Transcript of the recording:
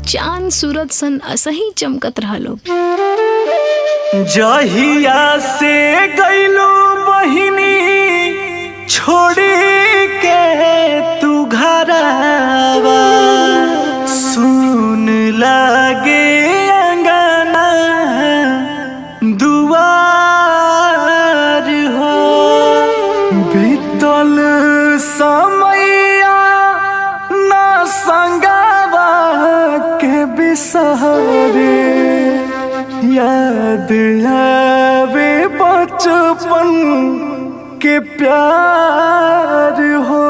चांद सूरज सन असही चमकत रहलो। जहिया से गइलो बहिनी छोड़ी के तू घरवा, सुन लागे अंगना दुआर हो। बीतल समैया ना संगवा के बिसरे, याद आवे बचपन के प्यार हो।